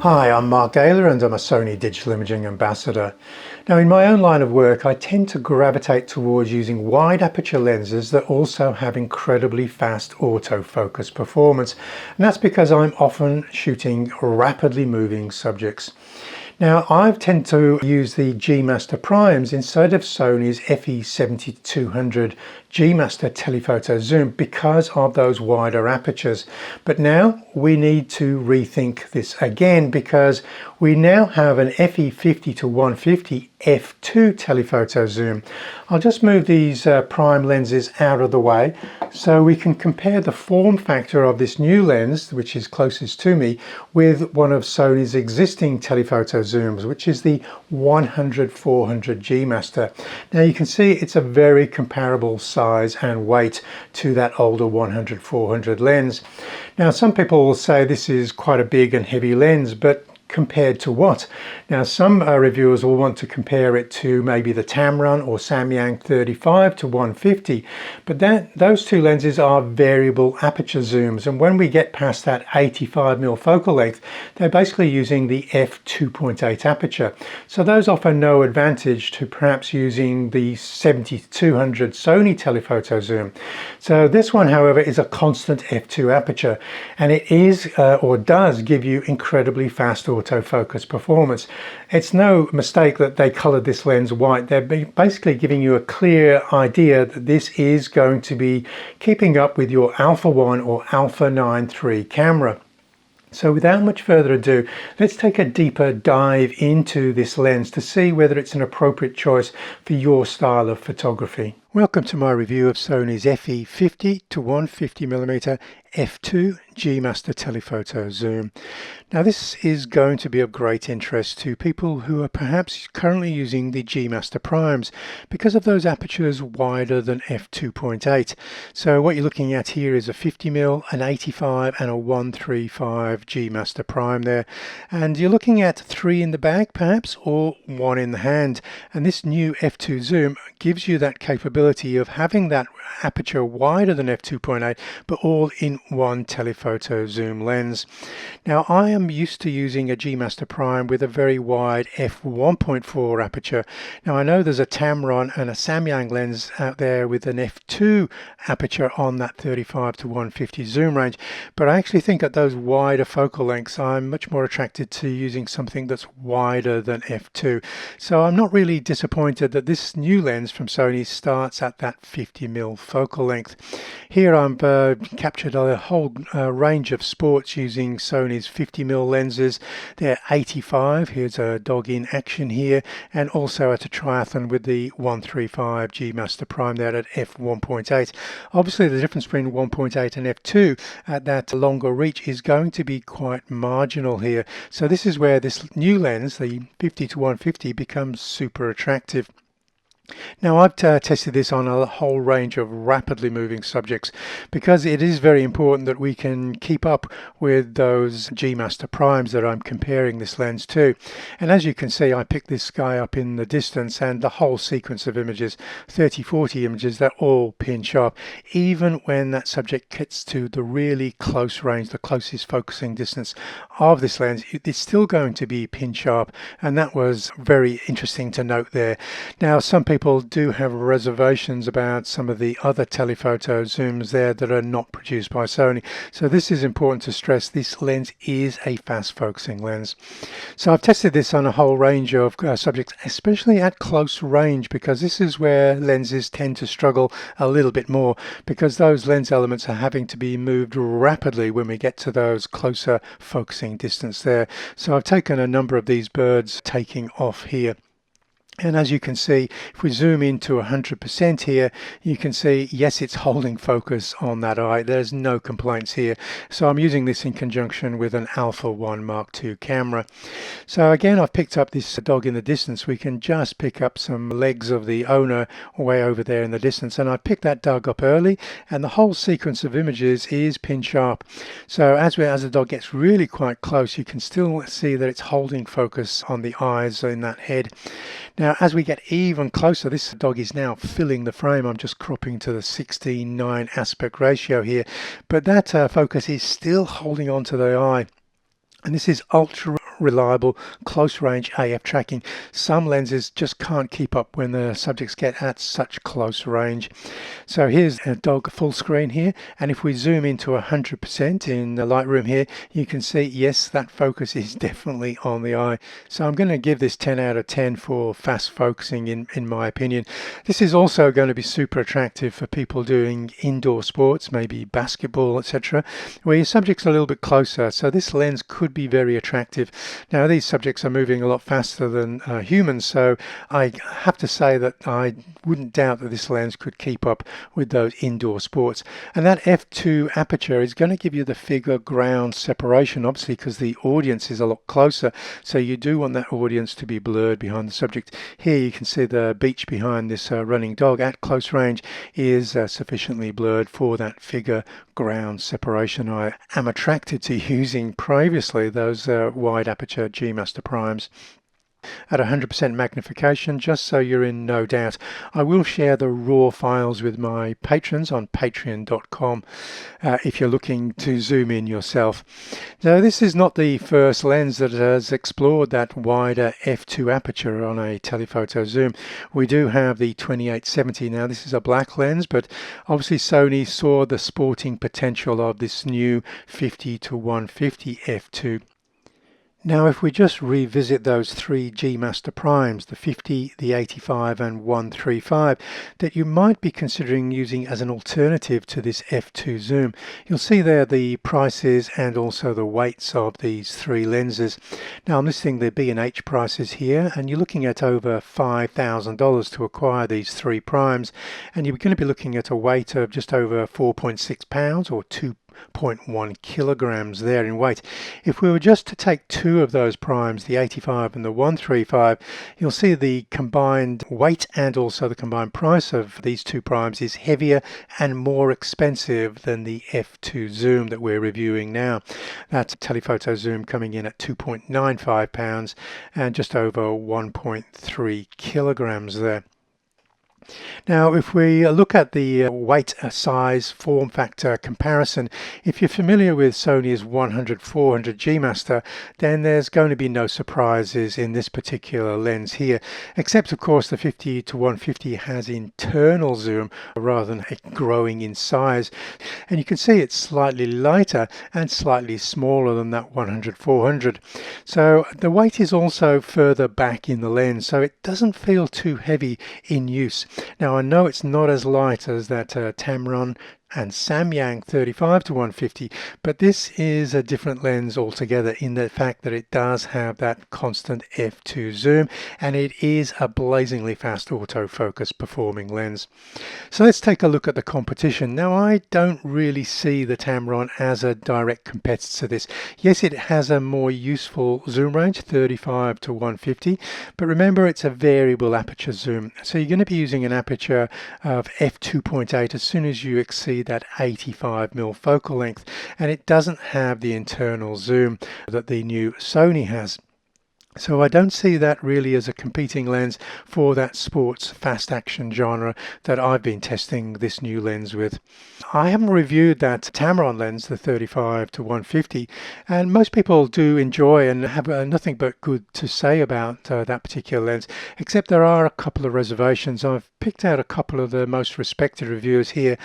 Hi, I'm Mark Gaylor and I'm a Sony Digital Imaging Ambassador. Now in my own line of work I tend to gravitate towards using wide aperture lenses that also have incredibly fast autofocus performance, and that's because I'm often shooting rapidly moving subjects. Now I tend to use the G Master primes instead of Sony's FE 7200 G Master telephoto zoom because of those wider apertures. But now we need to rethink this again because we now have an FE 50 to 150 f2 telephoto zoom. I'll just move these prime lenses out of the way so we can compare the form factor of this new lens, which is closest to me, with one of Sony's existing telephoto zooms, which is the 100-400 G Master. Now you can see it's a very comparable size and weight to that older 100-400 lens. Now some people will say this is quite a big and heavy lens, but compared to what? Now some reviewers will want to compare it to maybe the Tamron or Samyang 35 to 150, but those two lenses are variable aperture zooms, and when we get past that 85mm focal length they're basically using the f2.8 aperture, so those offer no advantage to perhaps using the 70-200 Sony telephoto zoom. So this one however is a constant f2 aperture, and it is or does give you incredibly fast autofocus performance. It's no mistake that they colored this lens white. They're basically giving you a clear idea that this is going to be keeping up with your Alpha 1 or Alpha 9 III camera. So without much further ado, let's take a deeper dive into this lens to see whether it's an appropriate choice for your style of photography. Welcome to my review of Sony's FE 50 to 150mm f2 G Master telephoto zoom. Now this is going to be of great interest to people who are perhaps currently using the G Master primes because of those apertures wider than f2.8. So what you're looking at here is a 50mm, an 85 and a 135 G Master prime there, and you're looking at 3 in the bag perhaps, or 1 in the hand, and this new f2 zoom gives you that capability of having that aperture wider than f2.8 but all in one telephoto zoom lens. Now I am used to using a G Master prime with a very wide f1.4 aperture. Now I know there's a Tamron and a Samyang lens out there with an f2 aperture on that 35 to 150 zoom range, but I actually think at those wider focal lengths I'm much more attracted to using something that's wider than f2. So I'm not really disappointed that this new lens from Sony starts at that 50mm focal length. Here I've captured a whole range of sports using Sony's 50mm lenses. They're 85, here's a dog in action here, and also at a triathlon with the 135 G Master prime there at f1.8. Obviously the difference between 1.8 and f2 at that longer reach is going to be quite marginal here. So this is where this new lens, the 50 to 150, becomes super attractive. Now I've tested this on a whole range of rapidly moving subjects because it is very important that we can keep up with those G Master primes that I'm comparing this lens to. And as you can see, I picked this guy up in the distance and the whole sequence of images, 30-40 images, they're all pin sharp. Even when that subject gets to the really close range, the closest focusing distance of this lens, it's still going to be pin sharp, and that was very interesting to note there. Now some people do have reservations about some of the other telephoto zooms there that are not produced by Sony, so this is important to stress. This lens is a fast focusing lens. So I've tested this on a whole range of subjects, especially at close range, because this is where lenses tend to struggle a little bit more, because those lens elements are having to be moved rapidly when we get to those closer focusing distance there. So I've taken a number of these birds taking off here. And as you can see, if we zoom into 100% here, you can see, yes, it's holding focus on that eye. There's no complaints here. So I'm using this in conjunction with an Alpha 1 Mark II camera. So again, I've picked up this dog in the distance. We can just pick up some legs of the owner way over there in the distance. And I picked that dog up early, and the whole sequence of images is pin sharp. So as the dog gets really quite close, you can still see that it's holding focus on the eyes in that head. Now, as we get even closer, this dog is now filling the frame. I'm just cropping to the 16:9 aspect ratio here, but that focus is still holding on to the eye. And this is ultra reliable close-range AF tracking. Some lenses just can't keep up when the subjects get at such close range. So here's a dog full screen here, and if we zoom into 100% in the Lightroom here, you can see, yes, that focus is definitely on the eye. So I'm going to give this 10 out of 10 for fast focusing in my opinion. This is also going to be super attractive for people doing indoor sports, maybe basketball, etc., where your subject's a little bit closer. So this lens could be very attractive. Now these subjects are moving a lot faster than humans, so I have to say that I wouldn't doubt that this lens could keep up with those indoor sports. And that f2 aperture is going to give you the figure ground separation, obviously because the audience is a lot closer, so you do want that audience to be blurred behind the subject. Here you can see the beach behind this running dog at close range is sufficiently blurred for that figure ground separation. I am attracted to using previously those wide aperture G Master primes at 100% magnification, just so you're in no doubt. I will share the raw files with my patrons on patreon.com if you're looking to zoom in yourself. Now this is not the first lens that has explored that wider f2 aperture on a telephoto zoom. We do have the 2870. Now this is a black lens, but obviously Sony saw the sporting potential of this new 50 to 150 f2. Now if we just revisit those three G Master primes, the 50, the 85 and 135, that you might be considering using as an alternative to this f2 zoom, you'll see there the prices and also the weights of these three lenses. Now I'm listing the B&H prices here, and you're looking at over $5,000 to acquire these three primes, and you're going to be looking at a weight of just over 4.6 pounds or 2.1 kilograms there in weight. If we were just to take two of those primes, the 85 and the 135, you'll see the combined weight and also the combined price of these two primes is heavier and more expensive than the f2 zoom that we're reviewing now. That's a telephoto zoom coming in at 2.95 pounds and just over 1.3 kilograms there. Now if we look at the weight, size, form factor comparison, if you're familiar with Sony's 100-400 G Master, then there's going to be no surprises in this particular lens here, except of course the 50 to 150 has internal zoom rather than growing in size, and you can see it's slightly lighter and slightly smaller than that 100-400. So the weight is also further back in the lens, so it doesn't feel too heavy in use. Now I know it's not as light as that Tamron and Samyang 35 to 150, but this is a different lens altogether in the fact that it does have that constant f2 zoom, and it is a blazingly fast autofocus performing lens. So let's take a look at the competition. Now I don't really see the Tamron as a direct competitor to this. Yes, it has a more useful zoom range, 35 to 150, but remember it's a variable aperture zoom, so you're going to be using an aperture of f2.8 as soon as you exceed that 85mm focal length, and it doesn't have the internal zoom that the new Sony has. So I don't see that really as a competing lens for that sports fast action genre that I've been testing this new lens with. I haven't reviewed that Tamron lens, the 35 to 150, and most people do enjoy and have nothing but good to say about that particular lens, except there are a couple of reservations. I've picked out a couple of the most respected reviewers here.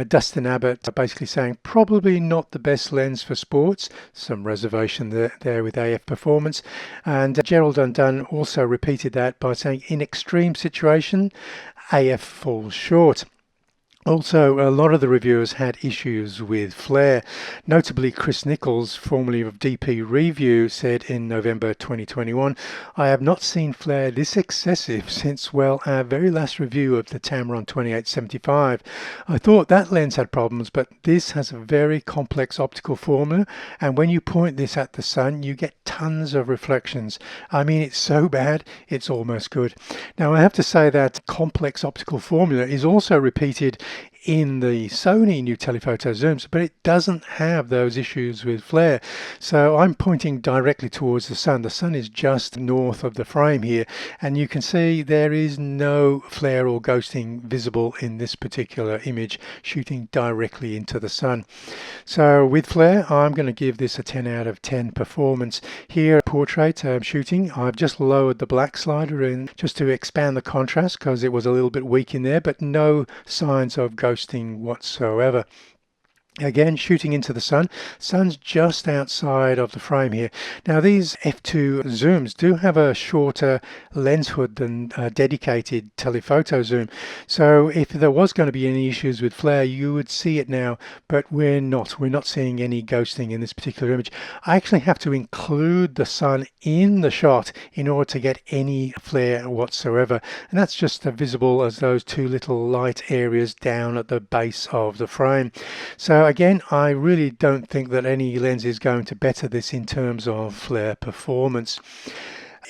Dustin Abbott basically saying probably not the best lens for sports, some reservation there with AF performance, and Gerald Undone also repeated that by saying in extreme situation AF falls short. Also, a lot of the reviewers had issues with flare. Notably, Chris Nichols, formerly of DP Review, said in November 2021, "I have not seen flare this excessive since, well, our very last review of the Tamron 2875. I thought that lens had problems, but this has a very complex optical formula, and when you point this at the sun, you get tons of reflections. I mean, it's so bad, it's almost good." Now, I have to say that complex optical formula is also repeated in the Sony new telephoto zooms, but it doesn't have those issues with flare. So I'm pointing directly towards the sun. The sun is just north of the frame here, and you can see there is no flare or ghosting visible in this particular image, shooting directly into the sun. So with flare, I'm going to give this a 10 out of 10 performance. Here, portrait shooting, I've just lowered the black slider in just to expand the contrast because it was a little bit weak in there, but no signs of ghosting whatsoever. Again, shooting into the sun. Sun's just outside of the frame here. Now these f2 zooms do have a shorter lens hood than a dedicated telephoto zoom. So if there was going to be any issues with flare, you would see it now, but we're not. We're not seeing any ghosting in this particular image. I actually have to include the sun in the shot in order to get any flare whatsoever. And that's just visible as those two little light areas down at the base of the frame. So again, I really don't think that any lens is going to better this in terms of flare performance.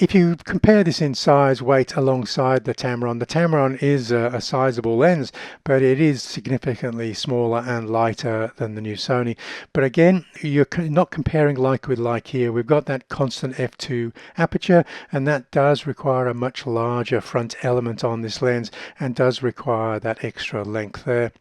If you compare this in size, weight alongside the Tamron is a sizable lens, but it is significantly smaller and lighter than the new Sony. But again, you're not comparing like with like here. We've got that constant f2 aperture, and that does require a much larger front element on this lens and does require that extra length there.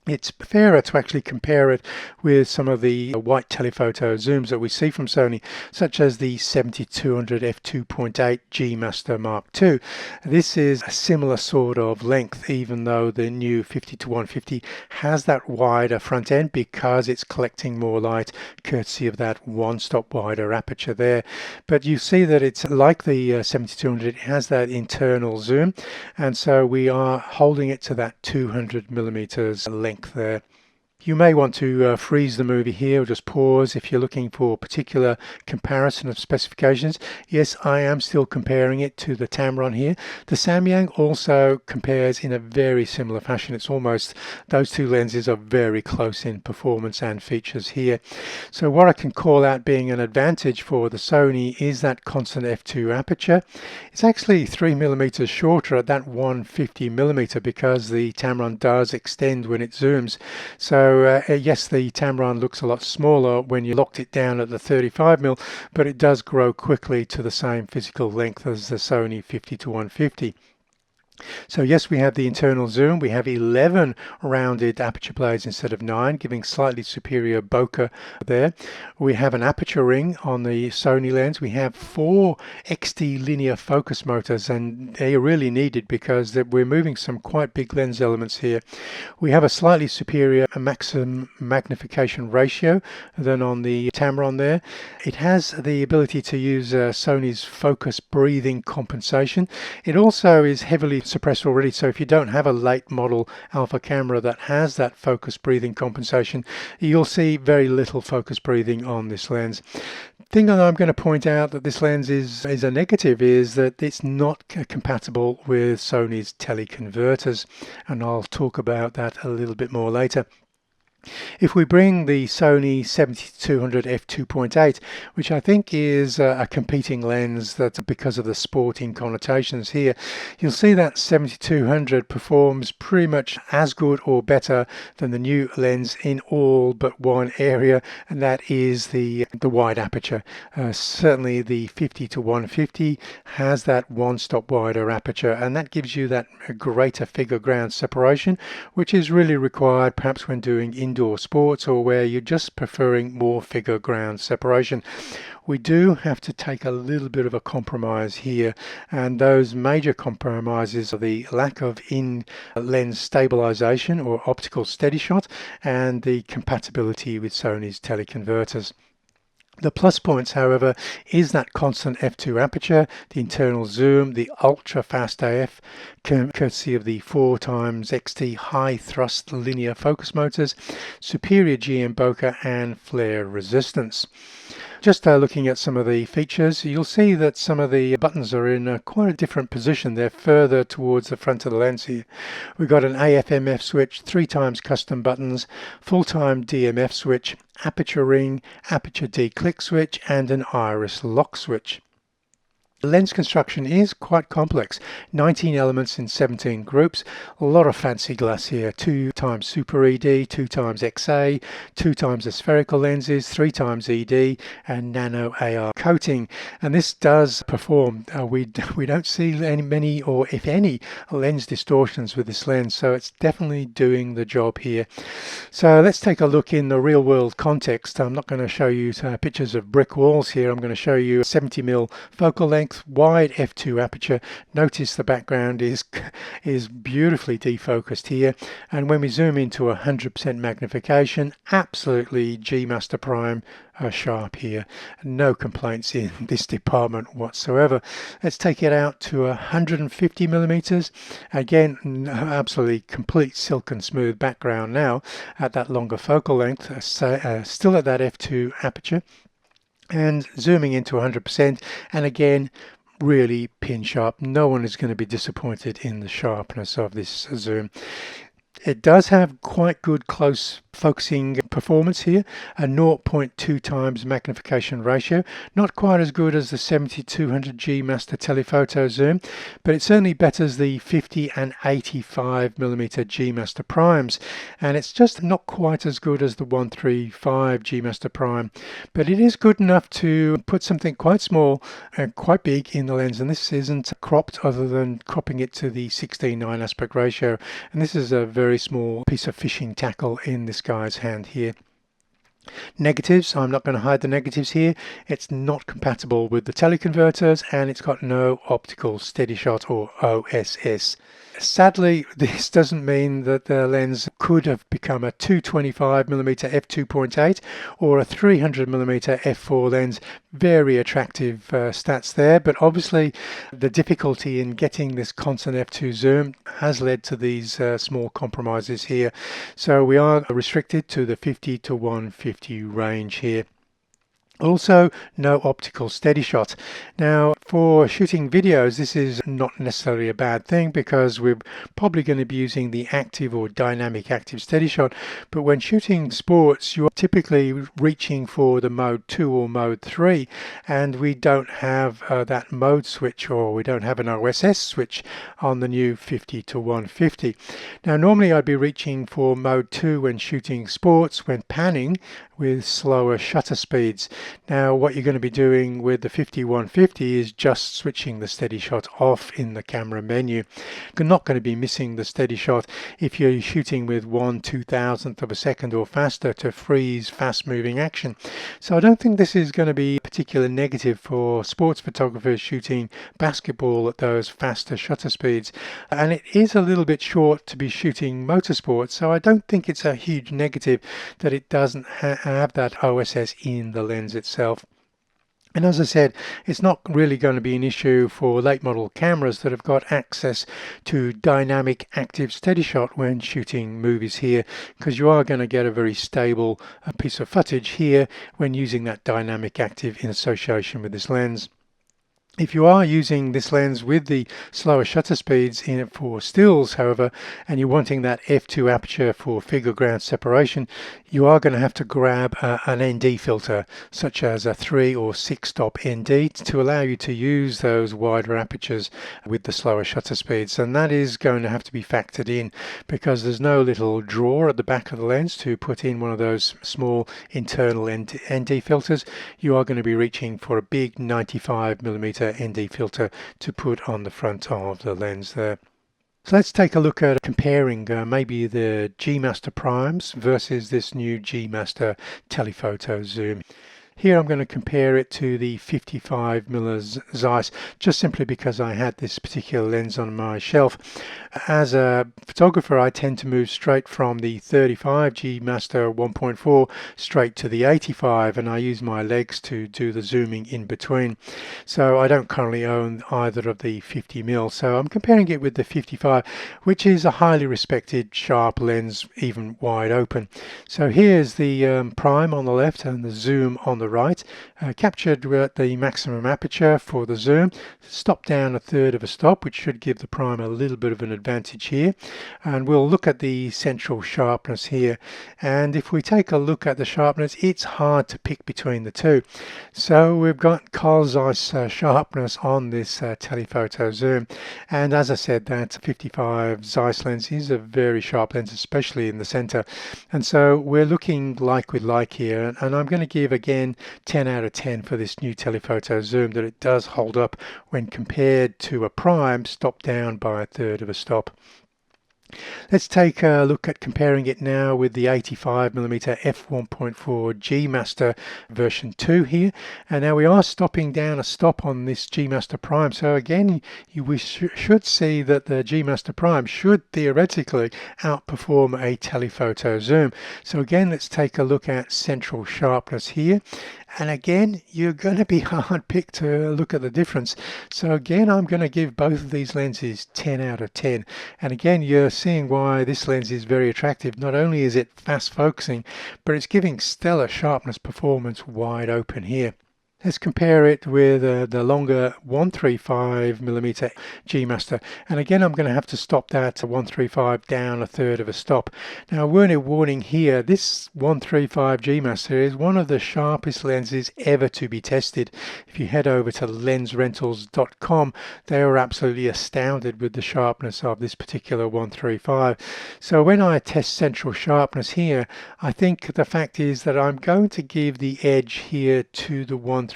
It's fairer to actually compare it with some of the white telephoto zooms that we see from Sony, such as the 7200 f2.8 G Master Mark II. This is a similar sort of length, even though the new 50-150 has that wider front end because it's collecting more light, courtesy of that one-stop wider aperture there. But you see that it's like the 7200, it has that internal zoom, and so we are holding it to that 200 millimeters length there. You may want to freeze the movie here or just pause if you're looking for a particular comparison of specifications. Yes, I am still comparing it to the Tamron here. The Samyang also compares in a very similar fashion. It's almost, those two lenses are very close in performance and features here. So what I can call out being an advantage for the Sony is that constant f2 aperture. It's actually 3 millimeters shorter at that 150 millimeter because the Tamron does extend when it zooms. So yes, the Tamron looks a lot smaller when you locked it down at the 35mm, but it does grow quickly to the same physical length as the Sony 50-150. So yes, we have the internal zoom. We have 11 rounded aperture blades instead of 9, giving slightly superior bokeh there. We have an aperture ring on the Sony lens. We have 4 XT linear focus motors, and they are really needed because we're moving some quite big lens elements here. We have a slightly superior maximum magnification ratio than on the Tamron there. It has the ability to use Sony's focus breathing compensation. It also is heavily suppressed already, so if you don't have a late model alpha camera that has that focus breathing compensation, you'll see very little focus breathing on this lens. Thing that I'm going to point out that this lens is a negative is that it's not compatible with Sony's teleconverters, and I'll talk about that a little bit more later. If we bring the Sony 7200 f2.8, which I think is a competing lens that because of the sporting connotations here, you'll see that 7200 performs pretty much as good or better than the new lens in all but one area, and that is the wide aperture. Certainly the 50-150 has that one-stop wider aperture, and that gives you that greater figure ground separation, which is really required perhaps when doing indoor sports or where you're just preferring more figure ground separation. We do have to take a little bit of a compromise here, and those major compromises are the lack of in-lens stabilization or optical SteadyShot and the compatibility with Sony's teleconverters. The plus points, however, is that constant f2 aperture, the internal zoom, the ultra fast AF, courtesy of the 4x XT high thrust linear focus motors, superior GM bokeh, and flare resistance. Just looking at some of the features, you'll see that some of the buttons are in quite a different position. They're further towards the front of the lens here. We've got an AF/MF switch, 3x custom buttons, full-time DMF switch, aperture ring, aperture declick switch, and an iris lock switch. The lens construction is quite complex. 19 elements in 17 groups. A lot of fancy glass here. 2 times Super ED, 2 times XA, 2 times the spherical lenses, 3 times ED, and nano AR coating. And this does perform. We don't see many, or if any, lens distortions with this lens. So it's definitely doing the job here. So let's take a look in the real world context. I'm not going to show you pictures of brick walls here. I'm going to show you 70mm focal length, wide f2 aperture. Notice the background is beautifully defocused here, and when we zoom into 100% magnification, absolutely G master prime sharp here. No complaints in this department whatsoever. Let's take it out to 150mm. Again, absolutely complete silken smooth background now at that longer focal length, still at that f2 aperture, and zooming into 100%, and again really pin sharp. No one is going to be disappointed in the sharpness of this zoom. It does have quite good close focusing performance here, a 0.2 times magnification ratio. Not quite as good as the 7200G master telephoto zoom, but it certainly betters the 50 and 85mm G master primes, and it's just not quite as good as the 135 G master prime, but it is good enough to put something quite small and quite big in the lens. And this isn't cropped other than cropping it to the 16:9 aspect ratio, and this is a very small piece of fishing tackle in this guy's hand here. Negatives, I'm not going to hide the negatives here. It's not compatible with the teleconverters, and it's got no optical SteadyShot or OSS. Sadly, this doesn't mean that the lens could have become a 225mm f2.8 or a 300mm f4 lens. Very attractive stats there, but obviously the difficulty in getting this constant f2 zoom has led to these small compromises here. So we are restricted to the 50 to 150 range here. Also, no optical SteadyShot. Now, for shooting videos, this is not necessarily a bad thing because we're probably going to be using the active or dynamic active SteadyShot. But when shooting sports, you're typically reaching for the mode 2 or mode 3, and we don't have that mode switch, or we don't have an OSS switch on the new 50 to 150. Now, normally I'd be reaching for mode 2 when shooting sports, when panning with slower shutter speeds. Now what you're going to be doing with the 50-150 is just switching the SteadyShot off in the camera menu. You're not going to be missing the SteadyShot if you're shooting with 1/2000th of a second or faster to freeze fast moving action. So I don't think this is going to be particularly negative for sports photographers shooting basketball at those faster shutter speeds. And it is a little bit short to be shooting motorsports, so I don't think it's a huge negative that it doesn't have that OSS in the lens itself. And as I said, it's not really going to be an issue for late model cameras that have got access to dynamic active SteadyShot when shooting movies here, because you are going to get a very stable piece of footage here when using that dynamic active in association with this lens. If you are using this lens with the slower shutter speeds in it for stills, however, and you're wanting that f2 aperture for figure ground separation, you are going to have to grab an ND filter, such as a 3 or 6 stop ND, to allow you to use those wider apertures with the slower shutter speeds. And that is going to have to be factored in, because there's no little drawer at the back of the lens to put in one of those small internal ND filters. You are going to be reaching for a big 95mm ND filter to put on the front of the lens there. So let's take a look at comparing maybe the G Master primes versus this new G Master telephoto zoom. Here I'm going to compare it to the 55mm Zeiss, just simply because I had this particular lens on my shelf. As a photographer, I tend to move straight from the 35 G Master 1.4 straight to the 85, and I use my legs to do the zooming in between. So I don't currently own either of the 50mm, so I'm comparing it with the 55, which is a highly respected sharp lens, even wide open. So here's the prime on the left and the zoom on the the right, captured at the maximum aperture for the zoom, stop down a third of a stop, which should give the prime a little bit of an advantage here. And we'll look at the central sharpness here, and if we take a look at the sharpness, it's hard to pick between the two. So we've got Carl Zeiss sharpness on this telephoto zoom, and as I said, that 55 Zeiss lens is a very sharp lens, especially in the center, and so we're looking like with like here, and I'm going to give again 10 out of 10 for this new telephoto zoom, that it does hold up when compared to a prime stopped down by a third of a stop. Let's take a look at comparing it now with the 85mm f1.4 G Master version 2 here, and now we are stopping down a stop on this G Master Prime. So again, we should see that the G Master Prime should theoretically outperform a telephoto zoom. So again, let's take a look at central sharpness here, and again, you're going to be hard picked to look at the difference. So again, I'm going to give both of these lenses 10 out of 10. And again, you're seeing why this lens is very attractive. Not only is it fast focusing, but it's giving stellar sharpness performance wide open here. Let's compare it with the longer 135mm G Master, and again I'm going to have to stop that 135 down a third of a stop. Now, a word of warning here, this 135 G Master is one of the sharpest lenses ever to be tested. If you head over to lensrentals.com, they are absolutely astounded with the sharpness of this particular 135. So when I test central sharpness here, I think the fact is that I'm going to give the edge here to the 135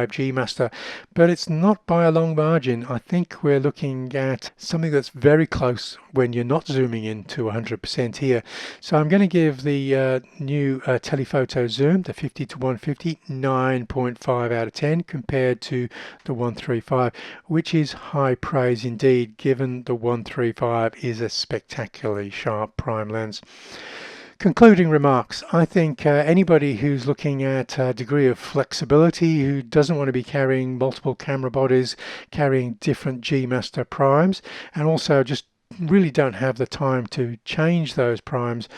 G Master, but it's not by a long margin. I think we're looking at something that's very close when you're not zooming in to 100% here. So I'm going to give the new telephoto zoom, the 50 to 150, 9.5 out of 10 compared to the 135, which is high praise indeed, given the 135 is a spectacularly sharp prime lens. Concluding remarks, I think anybody who's looking at a degree of flexibility, who doesn't want to be carrying multiple camera bodies, carrying different G Master primes, and also just really don't have the time to change those primes,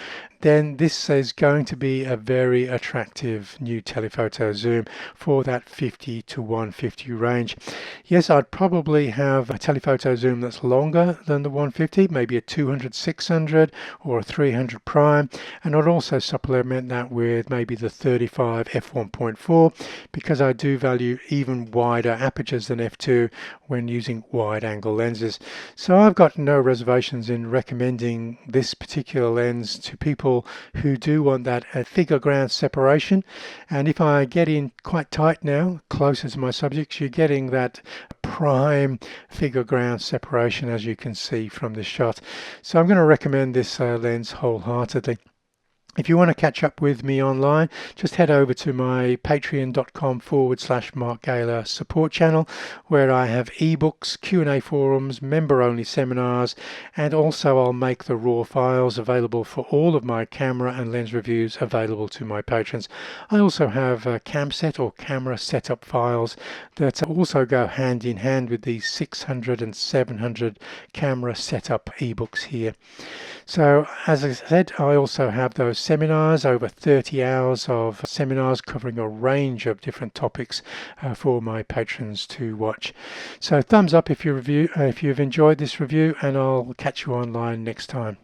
then this is going to be a very attractive new telephoto zoom for that 50 to 150 range. Yes, I'd probably have a telephoto zoom that's longer than the 150, maybe a 200-600 or a 300 prime, and I'd also supplement that with maybe the 35 f1.4, because I do value even wider apertures than f2 when using wide angle lenses. So I've got no reservations in recommending this particular lens to people who do want that figure ground separation. And if I get in quite tight now, closer to my subjects, you're getting that prime figure ground separation, as you can see from this shot. So I'm going to recommend this lens wholeheartedly. If you want to catch up with me online, just head over to my patreon.com/Mark Gaylor support channel, where I have ebooks, Q&A forums, member-only seminars, and also I'll make the raw files available for all of my camera and lens reviews available to my patrons. I also have cam set or camera setup files that also go hand in hand with these 600 and 700 camera setup ebooks here. So as I said, I also have those seminars, over 30 hours of seminars covering a range of different topics for my patrons to watch. So thumbs up if you've enjoyed this review, and I'll catch you online next time.